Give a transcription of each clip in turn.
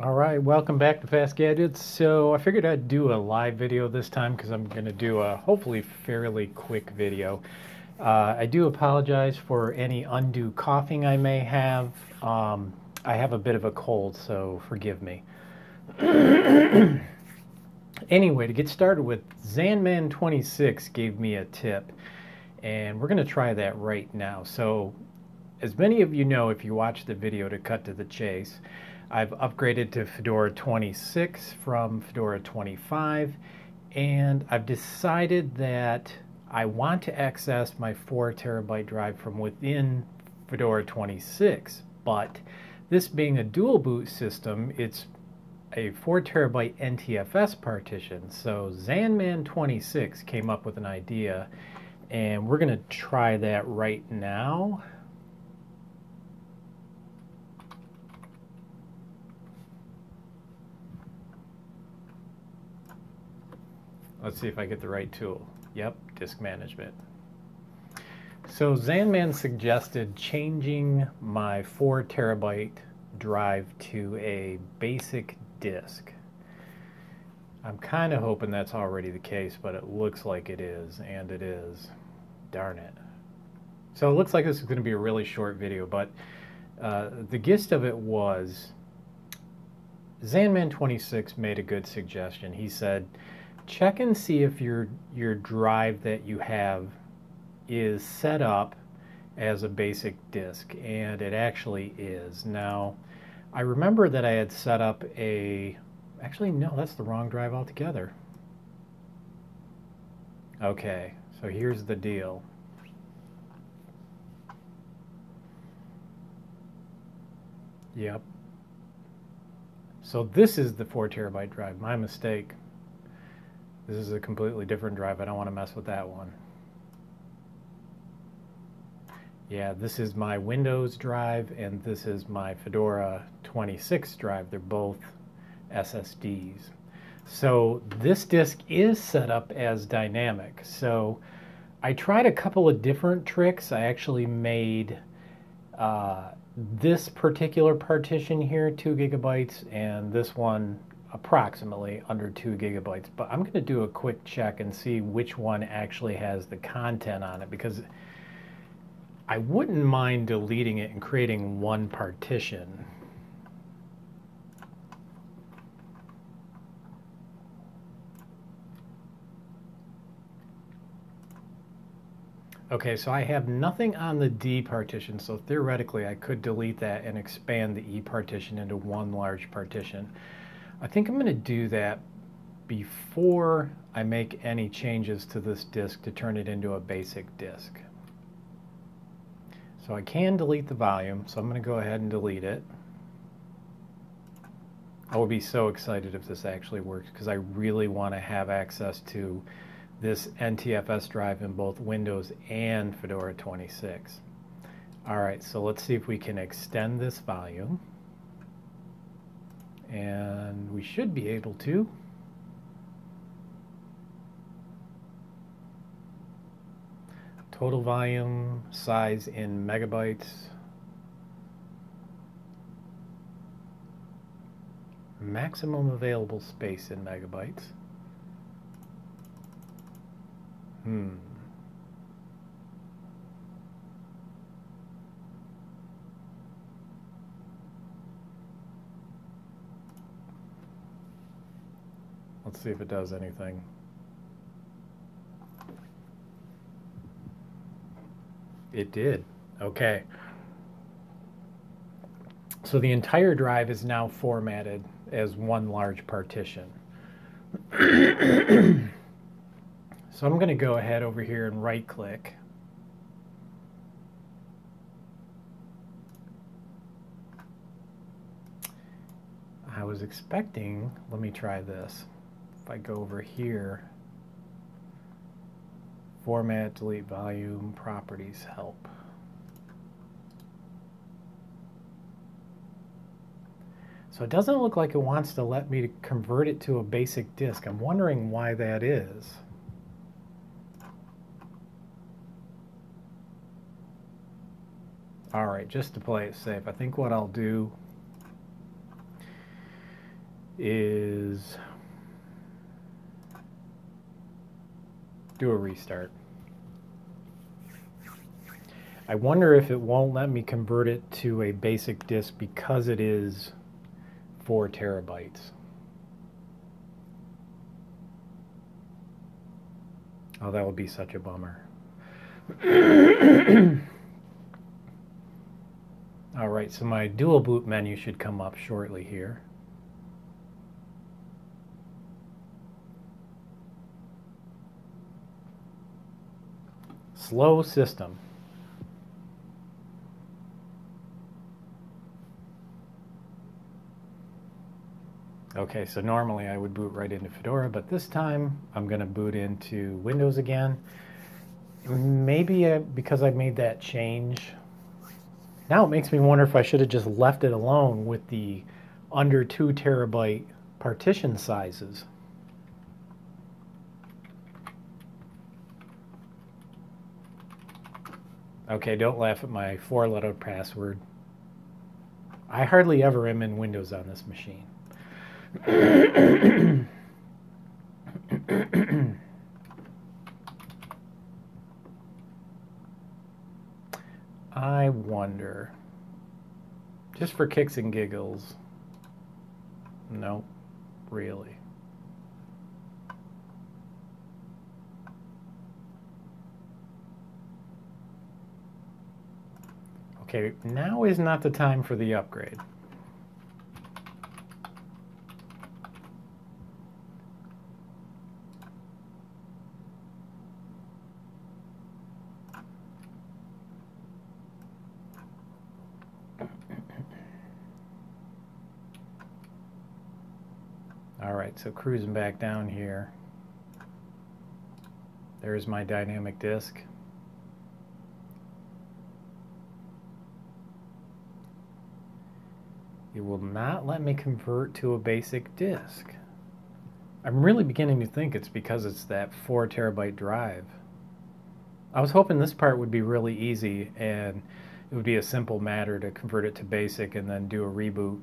All right, welcome back to Fast Gadgets. So I figured I'd do a live video this time because I'm going to do a hopefully fairly quick video. I do apologize for any undue coughing I may have. I have a bit of a cold, so forgive me. Anyway, to get started with, Zanman26 gave me a tip, and we're going to try that right now. So as many of you know, if you watch the video, to cut to the chase, I've upgraded to Fedora 26 from Fedora 25, and I've decided that I want to access my 4 terabyte drive from within Fedora 26, but this being a dual boot system, it's a 4 terabyte NTFS partition. So Zanman26 came up with an idea, and we're going to try that right now. Let's see if I get the right tool. Yep, disk management. So Zanman suggested changing my 4 terabyte drive to a basic disk. I'm kind of hoping that's already the case, but it looks like it is, and it is. Darn it. So it looks like this is going to be a really short video, but the gist of it was Zanman26 made a good suggestion. He said, check and see if your drive that you have is set up as a basic disk, and it actually is. Now, I remember that I had set up actually no, that's the wrong drive altogether. Okay, so here's the deal. Yep. So this is the 4 terabyte drive, my mistake. This is a completely different drive. I don't want to mess with that one. Yeah, this is my Windows drive, and this is my Fedora 26 drive. They're both SSDs. So this disk is set up as dynamic. So I tried a couple of different tricks. I actually made this particular partition here 2 gigabytes, and this one approximately under 2 gigabytes, but I'm going to do a quick check and see which one actually has the content on it, because I wouldn't mind deleting it and creating one partition. Okay, so I have nothing on the D partition, so theoretically I could delete that and expand the E partition into one large partition. I think I'm going to do that before I make any changes to this disk to turn it into a basic disk. So I can delete the volume, so I'm going to go ahead and delete it. I will be so excited if this actually works, because I really want to have access to this NTFS drive in both Windows and Fedora 26. Alright, so let's see if we can extend this volume. And we should be able to. Total volume, size in megabytes. Maximum available space in megabytes. Let's see if it does anything. It did. Okay. So the entire drive is now formatted as one large partition. So I'm going to go ahead over here and right click. I was expecting, let me try this. If I go over here, format, delete volume, properties, help. So it doesn't look like it wants to let me convert it to a basic disk. I'm wondering why that is. All right, just to play it safe, I think what I'll do is do a restart. I wonder if it won't let me convert it to a basic disk because it is 4 terabytes. Oh, that would be such a bummer. All right, so my dual boot menu should come up shortly here. Slow system. Okay, so normally I would boot right into Fedora, but this time I'm going to boot into Windows again. Maybe because I made that change. Now it makes me wonder if I should have just left it alone with the under 2 terabyte partition sizes. Okay, don't laugh at my 4-letter password. I hardly ever am in Windows on this machine. I wonder, just for kicks and giggles, no, really. Okay, now is not the time for the upgrade. All right, so cruising back down here. There's my dynamic disk. It will not let me convert to a basic disk. I'm really beginning to think it's because it's that 4 terabyte drive. I was hoping this part would be really easy and it would be a simple matter to convert it to basic and then do a reboot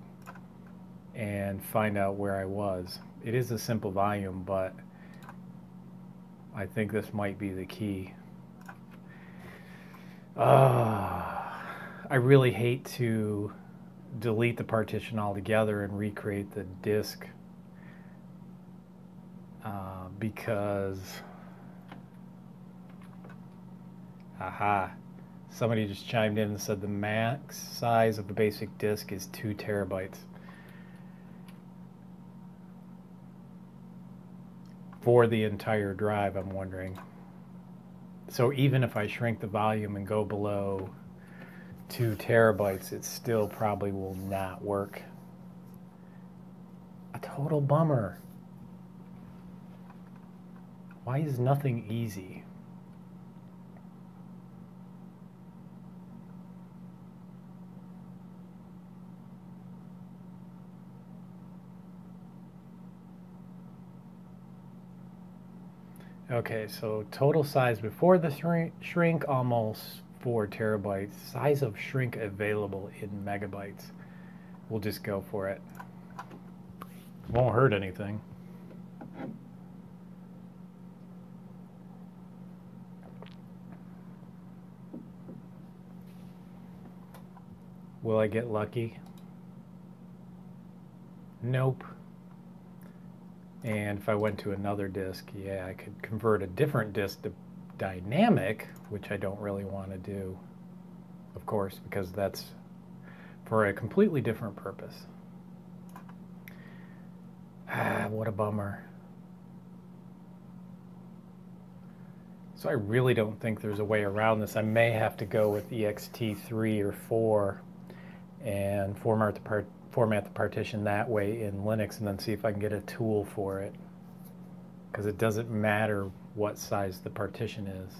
and find out where I was. It is a simple volume, but I think this might be the key. I really hate to delete the partition altogether and recreate the disk because somebody just chimed in and said the max size of the basic disk is 2 terabytes. For the entire drive, I'm wondering. So even if I shrink the volume and go below 2 terabytes, it still probably will not work. A total bummer. Why is nothing easy? Okay, so total size before the shrink, almost 4 terabytes. Size of shrink available in megabytes. We'll just go for it. Won't hurt anything. Will I get lucky? Nope. And if I went to another disk, yeah, I could convert a different disk to dynamic, which I don't really want to do, of course, because that's for a completely different purpose. What a bummer. So I really don't think there's a way around this. I may have to go with ext3 or 4 and format the partition that way in Linux and then see if I can get a tool for it. Because it doesn't matter what size the partition is.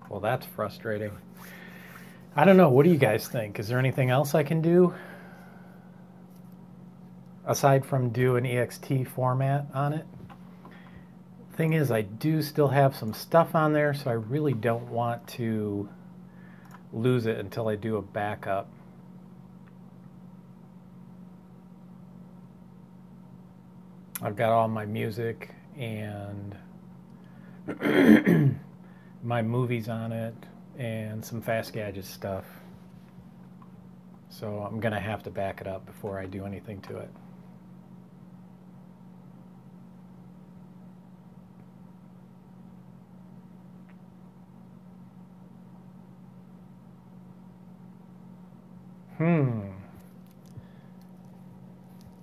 Well, that's frustrating. I don't know. What do you guys think? Is there anything else I can do aside from do an ext format on it? Thing is, I do still have some stuff on there, so I really don't want to lose it until I do a backup. I've got all my music and my movies on it and some Fast Gadget stuff. So I'm going to have to back it up before I do anything to it.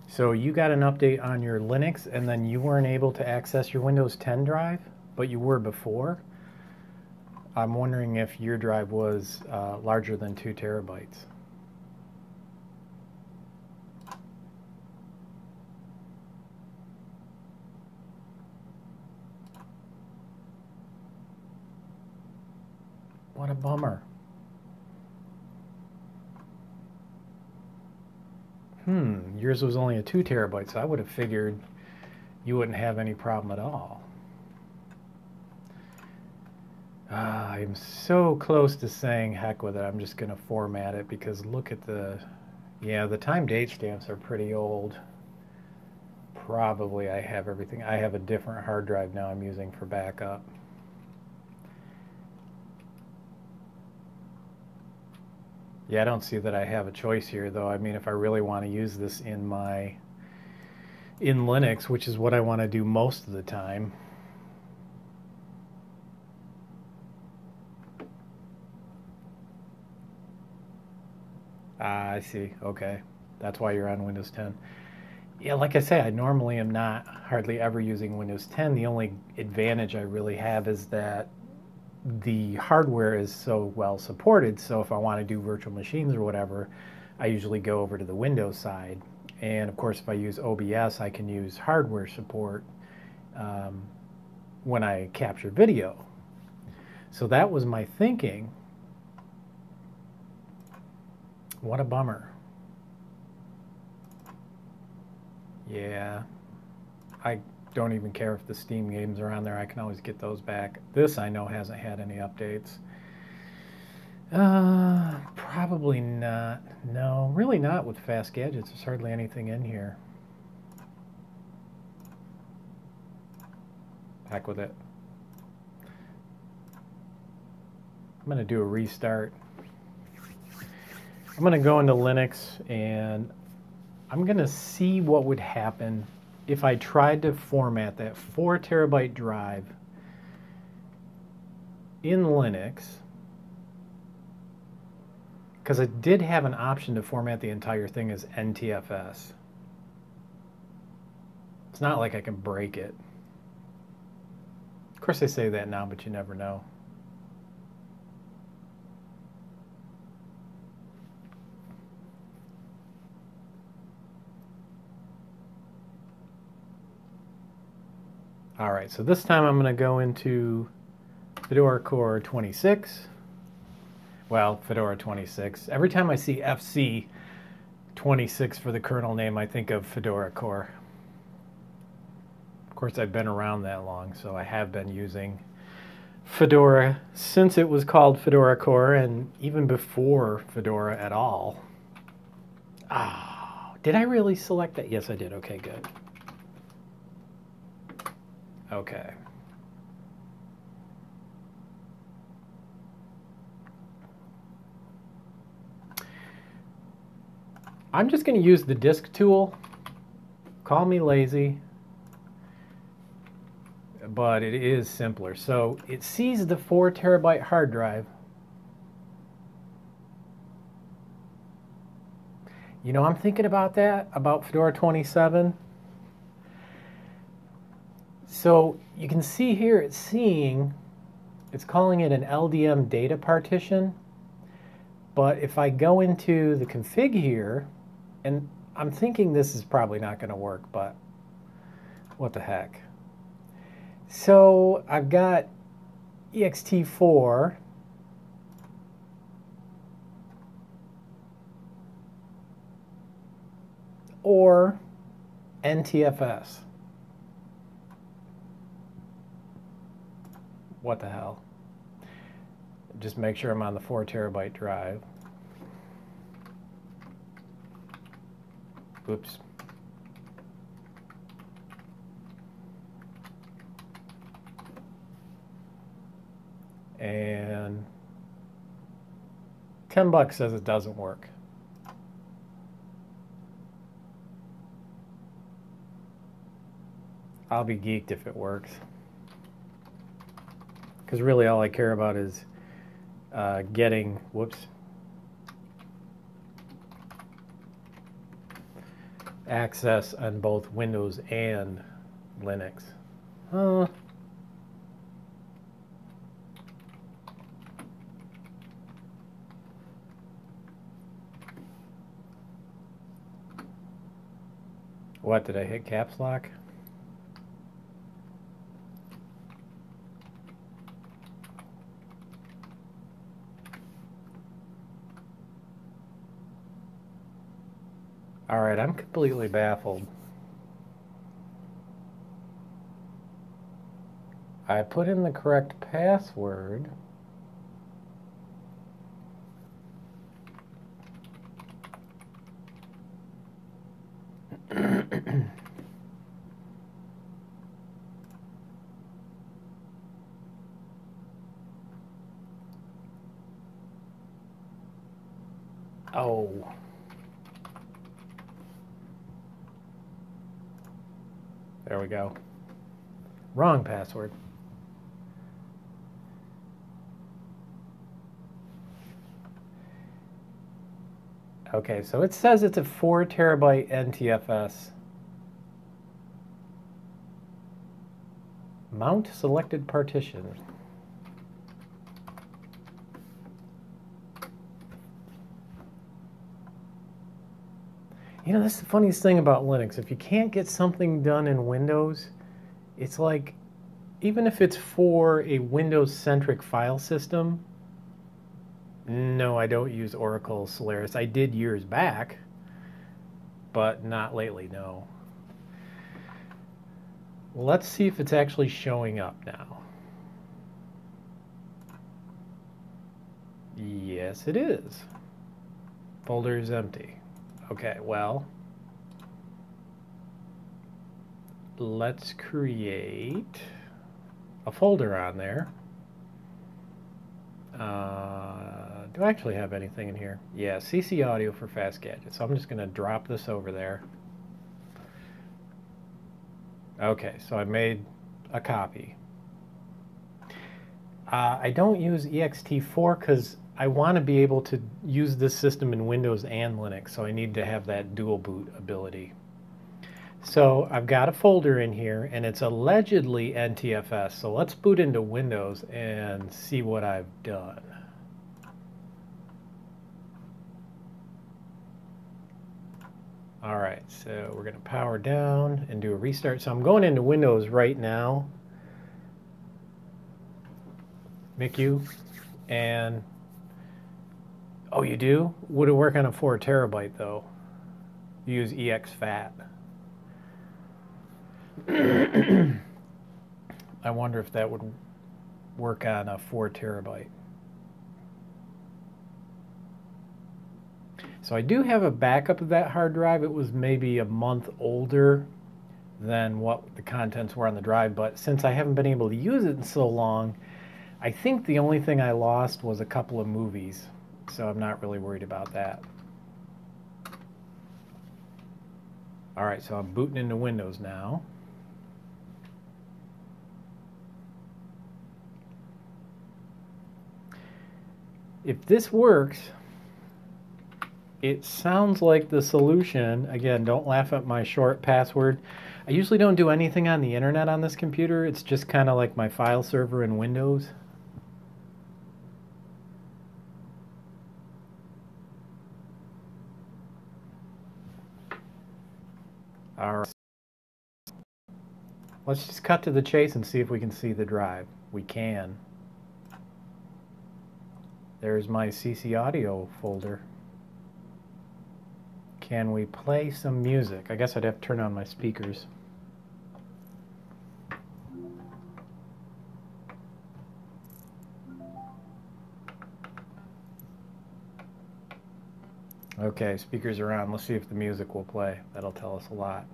So you got an update on your Linux and then you weren't able to access your Windows 10 drive, but you were before? I'm wondering if your drive was larger than 2 terabytes. What a bummer. Yours was only a 2 terabyte, so I would have figured you wouldn't have any problem at all. I'm so close to saying heck with it. I'm just going to format it because look at the time date stamps are pretty old. Probably I have everything. I have a different hard drive now I'm using for backup. Yeah, I don't see that I have a choice here, though. I mean, if I really want to use this in Linux, which is what I want to do most of the time. Ah, I see. Okay. That's why you're on Windows 10. Yeah, like I say, I normally am not hardly ever using Windows 10. The only advantage I really have is that the hardware is so well supported, so if I want to do virtual machines or whatever, I usually go over to the Windows side. And of course, if I use OBS, I can use hardware support when I capture video. So that was my thinking. What a bummer. Yeah, I don't even care if the Steam games are on there. I can always get those back. This I know hasn't had any updates. Probably not. No, really not with Fast Gadgets. There's hardly anything in here. Heck with it. I'm going to do a restart. I'm going to go into Linux and I'm going to see what would happen if I tried to format that 4 terabyte drive in Linux, because I did have an option to format the entire thing as NTFS. It's not like I can break it. Of course, they say that now, but you never know. All right, so this time I'm going to go into Fedora Core 26. Well, Fedora 26. Every time I see FC 26 for the kernel name, I think of Fedora Core. Of course, I've been around that long, so I have been using Fedora since it was called Fedora Core, and even before Fedora at all. Oh, did I really select that? Yes, I did. Okay, good. Okay. I'm just going to use the disk tool. Call me lazy, but it is simpler. So it sees the 4 terabyte hard drive. You know, I'm thinking about that, about Fedora 27. So you can see here it's calling it an LDM data partition. But if I go into the config here, and I'm thinking this is probably not going to work, but what the heck. So I've got ext4. Or NTFS. What the hell? just make sure I'm on the 4 terabyte drive. Oops. And $10 says it doesn't work. I'll be geeked if it works. Because really all I care about is getting, access on both Windows and Linux. What, did I hit caps lock? All right, I'm completely baffled. I put in the correct password. Oh. There we go. Wrong password. Okay, so it says it's a 4 terabyte NTFS. Mount selected partition. You know, that's the funniest thing about Linux. If you can't get something done in Windows, it's like, even if it's for a Windows-centric file system, no, I don't use Oracle Solaris. I did years back, but not lately, no. Well, let's see if it's actually showing up now. Yes, it is. Folder is empty. Okay, well, let's create a folder on there. Do I actually have anything in here? Yeah, CC audio for fast gadgets. So I'm just going to drop this over there. Okay, so I made a copy. I don't use ext4 because I want to be able to use this system in Windows and Linux, so I need to have that dual boot ability. So I've got a folder in here, and it's allegedly NTFS. So let's boot into Windows and see what I've done. All right, so we're going to power down and do a restart. So I'm going into Windows right now. MICU, and oh, you do? Would it work on a 4 terabyte though? You use exFAT. I wonder if that would work on a 4 terabyte. So I do have a backup of that hard drive. It was maybe a month older than what the contents were on the drive, but since I haven't been able to use it in so long, I think the only thing I lost was a couple of movies, so I'm not really worried about that. All right, so I'm booting into Windows now. If this works, it sounds like the solution. Again, don't laugh at my short password. I usually don't do anything on the internet on this computer. It's just kind of like my file server in Windows. All right. Let's just cut to the chase and see if we can see the drive. We can. There's my CC audio folder. Can we play some music? I guess I'd have to turn on my speakers. Okay, speakers are on. Let's see if the music will play. That'll tell us a lot.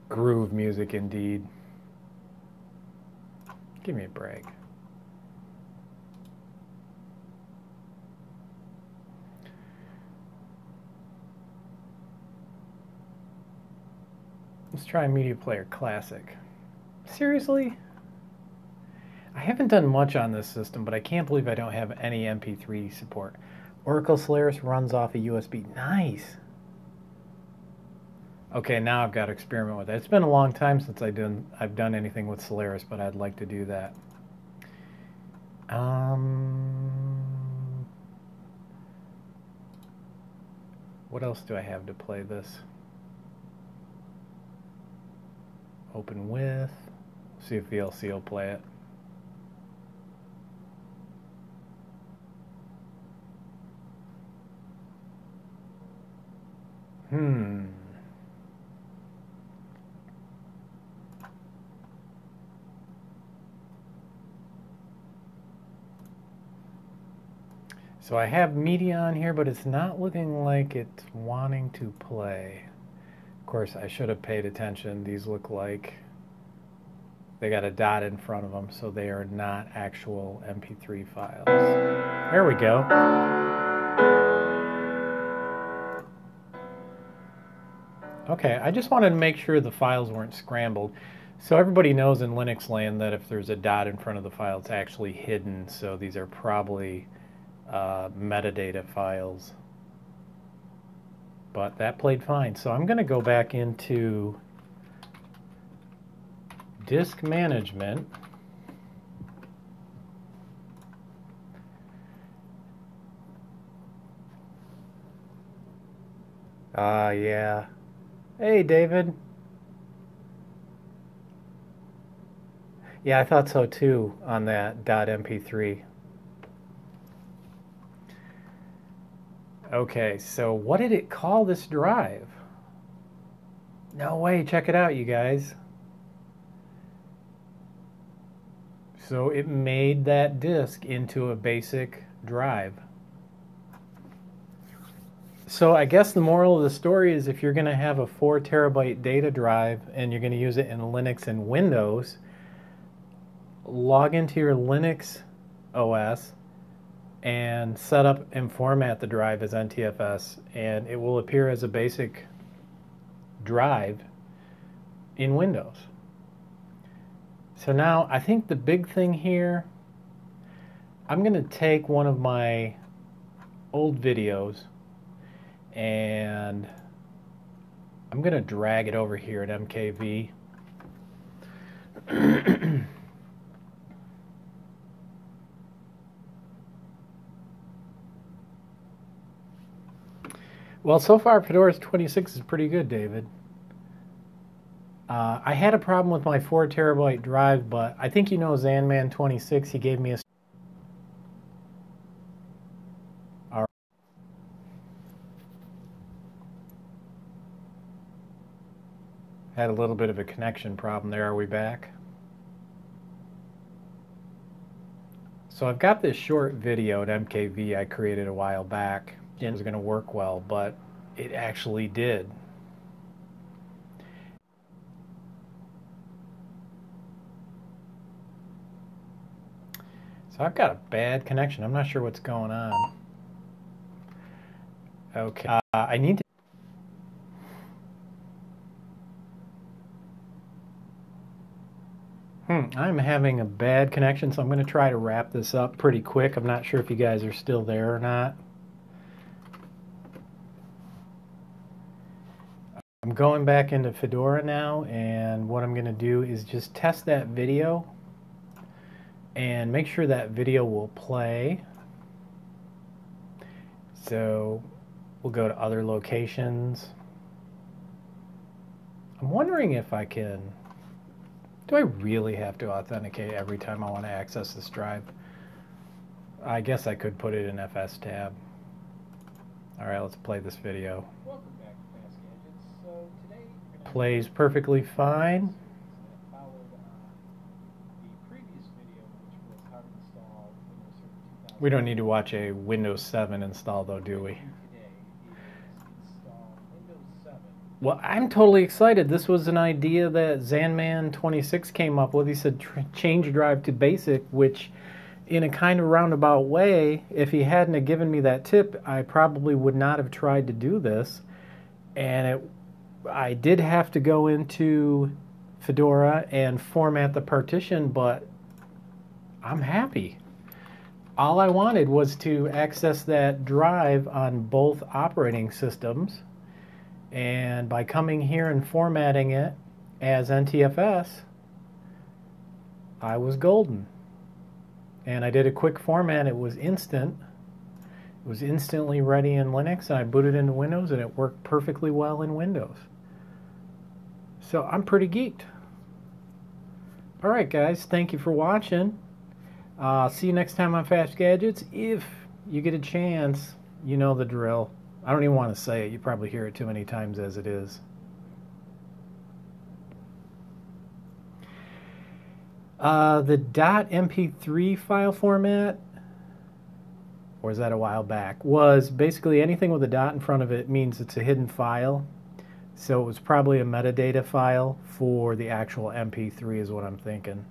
Groove music indeed. Give me a break. Let's try Media Player Classic. Seriously? I haven't done much on this system, but I can't believe I don't have any MP3 support. Oracle Solaris runs off a USB. Nice! Okay, now I've got to experiment with it. It's been a long time since I've done anything with Solaris, but I'd like to do that. What else do I have to play this? Open with. See if VLC will play it. So I have media on here, but it's not looking like it's wanting to play. Of course, I should have paid attention. These look like they got a dot in front of them, so they are not actual MP3 files. There we go. Okay, I just wanted to make sure the files weren't scrambled. So everybody knows in Linux land that if there's a dot in front of the file, it's actually hidden. So these are probably metadata files. But that played fine. So I'm going to go back into disk management. Yeah. Hey, David. Yeah, I thought so too on that .mp3. Okay, so what did it call this drive? No way, check it out, you guys. So it made that disk into a basic drive. So I guess the moral of the story is if you're going to have a 4 terabyte data drive and you're going to use it in Linux and Windows, log into your Linux OS and set up and format the drive as NTFS, and it will appear as a basic drive in Windows. So now I think the big thing here, I'm going to take one of my old videos and I'm going to drag it over here at MKV. Well, so far Fedora 26 is pretty good, David. I had a problem with my 4 terabyte drive, but I think you know Zanman 26. He gave me a... All right. Had a little bit of a connection problem there. Are we back? So I've got this short video at MKV I created a while back. It was going to work well, but it actually did. So I've got a bad connection. I'm not sure what's going on. Okay, I need to... I'm having a bad connection, so I'm going to try to wrap this up pretty quick. I'm not sure if you guys are still there or not. I'm going back into Fedora now, and what I'm going to do is just test that video and make sure that video will play. So we'll go to other locations. I'm wondering if I can... Do I really have to authenticate every time I want to access this drive? I guess I could put it in FS tab. All right, let's play this video. Welcome back to Fast Gadgets. So today Plays perfectly fine. that followed the previous video, which was how to install Windows Server 2000. We don't need to watch a Windows 7 install though, do we? Today, Well, I'm totally excited. This was an idea that Zanman26 came up with. He said change drive to basic, which in a kind of roundabout way, if he hadn't have given me that tip, I probably would not have tried to do this. And I did have to go into Fedora and format the partition, but I'm happy. All I wanted was to access that drive on both operating systems. And by coming here and formatting it as NTFS, I was golden. And I did a quick format. It was instant. It was instantly ready in Linux, and I booted into Windows, and it worked perfectly well in Windows. So I'm pretty geeked. All right, guys. Thank you for watching. See you next time on Fast Gadgets. If you get a chance, you know the drill. I don't even want to say it. You probably hear it too many times as it is. The .mp3 file format, or is that a while back, was basically anything with a dot in front of it means it's a hidden file. So it was probably a metadata file for the actual MP3 is what I'm thinking.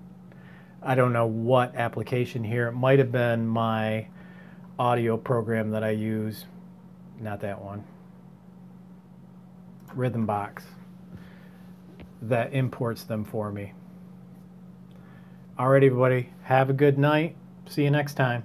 I don't know what application here. It might have been my audio program that I use. Not that one. Rhythmbox. That imports them for me. Alright, everybody. Have a good night. See you next time.